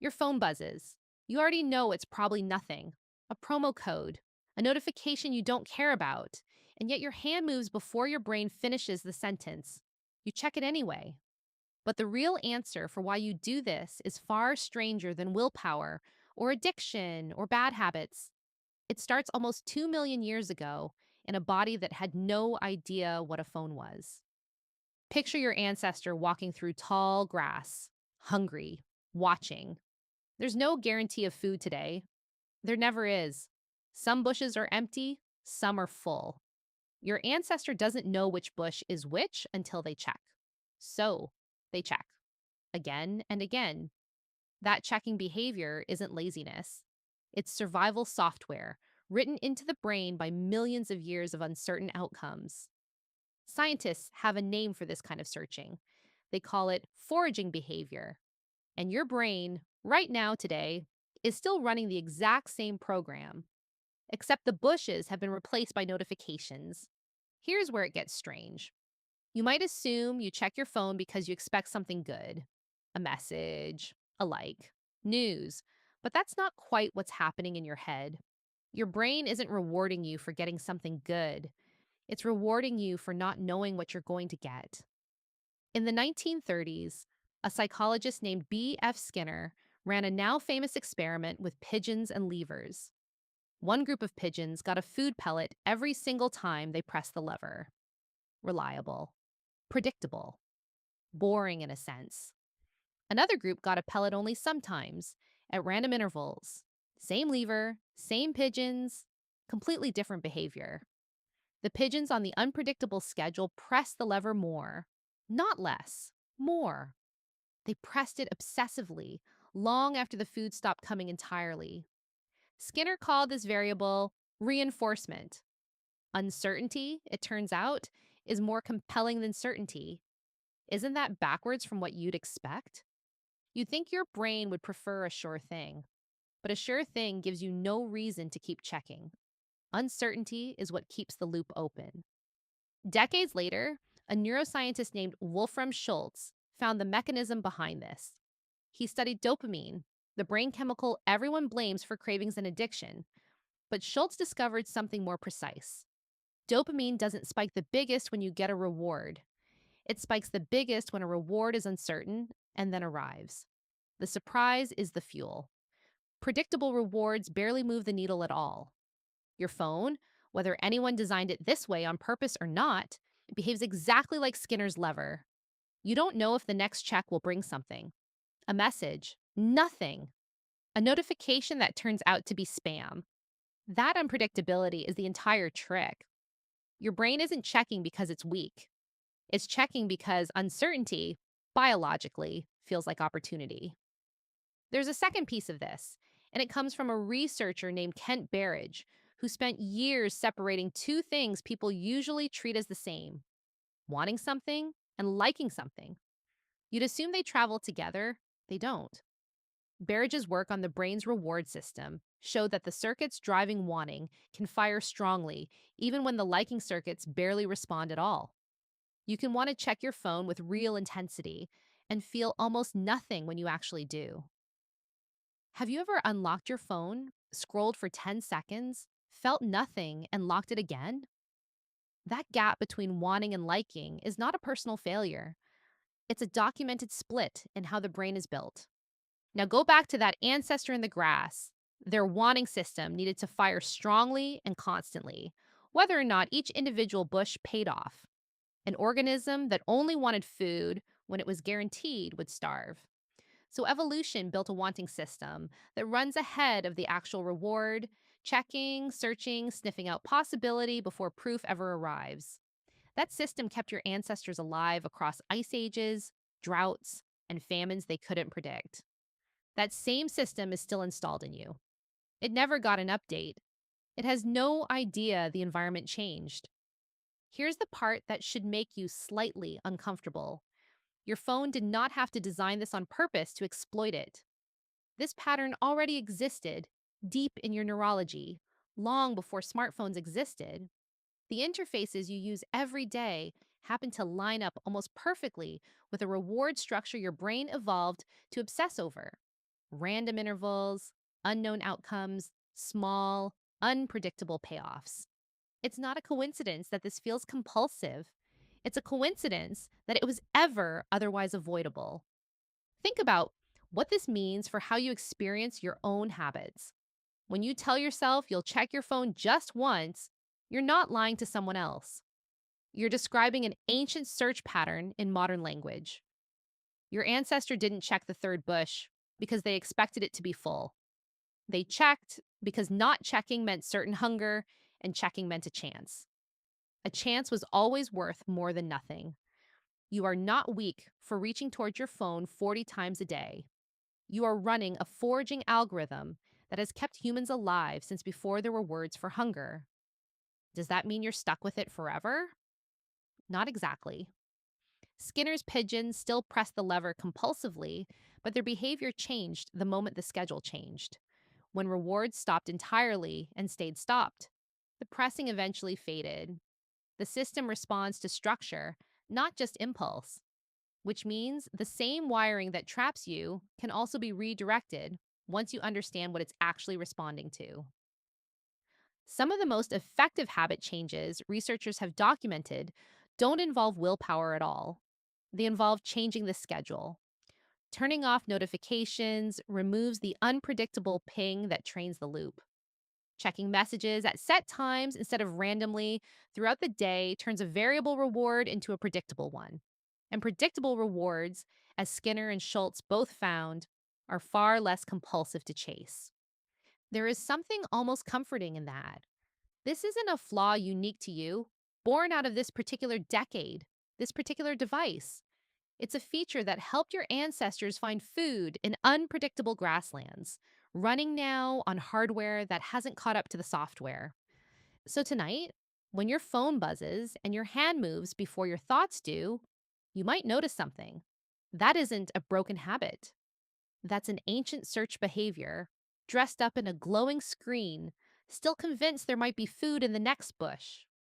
Your phone buzzes. You already know it's probably nothing. A promo code, a notification you don't care about, and yet your hand moves before your brain finishes the sentence. You check it anyway. But the real answer for why you do this is far stranger than willpower or addiction or bad habits. It starts almost 2 million years ago in a body that had no idea what a phone was. Picture your ancestor walking through tall grass, hungry, watching. There's no guarantee of food today. There never is. Some bushes are empty, some are full. Your ancestor doesn't know which bush is which until they check. So they check again and again. That checking behavior isn't laziness, it's survival software written into the brain by millions of years of uncertain outcomes. Scientists have a name for this kind of searching. They call it foraging behavior. And your brain, right now, today, is still running the exact same program, except the bushes have been replaced by notifications. Here's where it gets strange. You might assume you check your phone because you expect something good, a message, a like, news, but that's not quite what's happening in your head. Your brain isn't rewarding you for getting something good. It's rewarding you for not knowing what you're going to get. In the 1930s, a psychologist named B.F. Skinner ran a now famous experiment with pigeons and levers. One group of pigeons got a food pellet every single time they pressed the lever. Reliable, predictable, boring in a sense. Another group got a pellet only sometimes, at random intervals. Same lever, same pigeons, completely different behavior. The pigeons on the unpredictable schedule pressed the lever more, not less, more. They pressed it obsessively, long after the food stopped coming entirely. Skinner called this variable reinforcement. Uncertainty, it turns out, is more compelling than certainty. Isn't that backwards from what you'd expect? You'd think your brain would prefer a sure thing, but a sure thing gives you no reason to keep checking. Uncertainty is what keeps the loop open. Decades later, a neuroscientist named Wolfram Schultz found the mechanism behind this. He studied dopamine, the brain chemical everyone blames for cravings and addiction, but Schultz discovered something more precise. Dopamine doesn't spike the biggest when you get a reward. It spikes the biggest when a reward is uncertain and then arrives. The surprise is the fuel. Predictable rewards barely move the needle at all. Your phone, whether anyone designed it this way on purpose or not, behaves exactly like Skinner's lever. You don't know if the next check will bring something. A message, nothing. A notification that turns out to be spam. That unpredictability is the entire trick. Your brain isn't checking because it's weak. It's checking because uncertainty, biologically, feels like opportunity. There's a second piece of this, and it comes from a researcher named Kent Berridge, who spent years separating two things people usually treat as the same: wanting something and liking something. You'd assume they travel together. They don't. Berridge's work on the brain's reward system showed that the circuits driving wanting can fire strongly, even when the liking circuits barely respond at all. You can want to check your phone with real intensity and feel almost nothing when you actually do. Have you ever unlocked your phone, scrolled for 10 seconds, felt nothing, and locked it again? That gap between wanting and liking is not a personal failure. It's a documented split in how the brain is built. Now go back to that ancestor in the grass. Their wanting system needed to fire strongly and constantly, whether or not each individual bush paid off. An organism that only wanted food when it was guaranteed would starve. So evolution built a wanting system that runs ahead of the actual reward, checking, searching, sniffing out possibility before proof ever arrives. That system kept your ancestors alive across ice ages, droughts, and famines they couldn't predict. That same system is still installed in you. It never got an update. It has no idea the environment changed. Here's the part that should make you slightly uncomfortable. Your phone did not have to design this on purpose to exploit it. This pattern already existed deep in your neurology, long before smartphones existed. The interfaces you use every day happen to line up almost perfectly with a reward structure your brain evolved to obsess over. random intervals, unknown outcomes, small, unpredictable payoffs. It's not a coincidence that this feels compulsive. It's a coincidence that it was ever otherwise avoidable. Think about what this means for how you experience your own habits. When you tell yourself you'll check your phone just once, you're not lying to someone else. You're describing an ancient search pattern in modern language. Your ancestor didn't check the third bush because they expected it to be full. They checked because not checking meant certain hunger and checking meant a chance. A chance was always worth more than nothing. You are not weak for reaching towards your phone 40 times a day. You are running a foraging algorithm that has kept humans alive since before there were words for hunger. Does that mean you're stuck with it forever? Not exactly. Skinner's pigeons still press the lever compulsively, but their behavior changed the moment the schedule changed. When rewards stopped entirely and stayed stopped, the pressing eventually faded. The system responds to structure, not just impulse, which means the same wiring that traps you can also be redirected once you understand what it's actually responding to. Some of the most effective habit changes researchers have documented don't involve willpower at all. They involve changing the schedule. Turning off notifications removes the unpredictable ping that trains the loop. Checking messages at set times instead of randomly throughout the day turns a variable reward into a predictable one. And predictable rewards, as Skinner and Schultz both found, are far less compulsive to chase. There is something almost comforting in that. This isn't a flaw unique to you, born out of this particular decade, this particular device. It's a feature that helped your ancestors find food in unpredictable grasslands, running now on hardware that hasn't caught up to the software. So tonight, when your phone buzzes and your hand moves before your thoughts do, you might notice something. That isn't a broken habit. That's an ancient search behavior, dressed up in a glowing screen, still convinced there might be food in the next bush.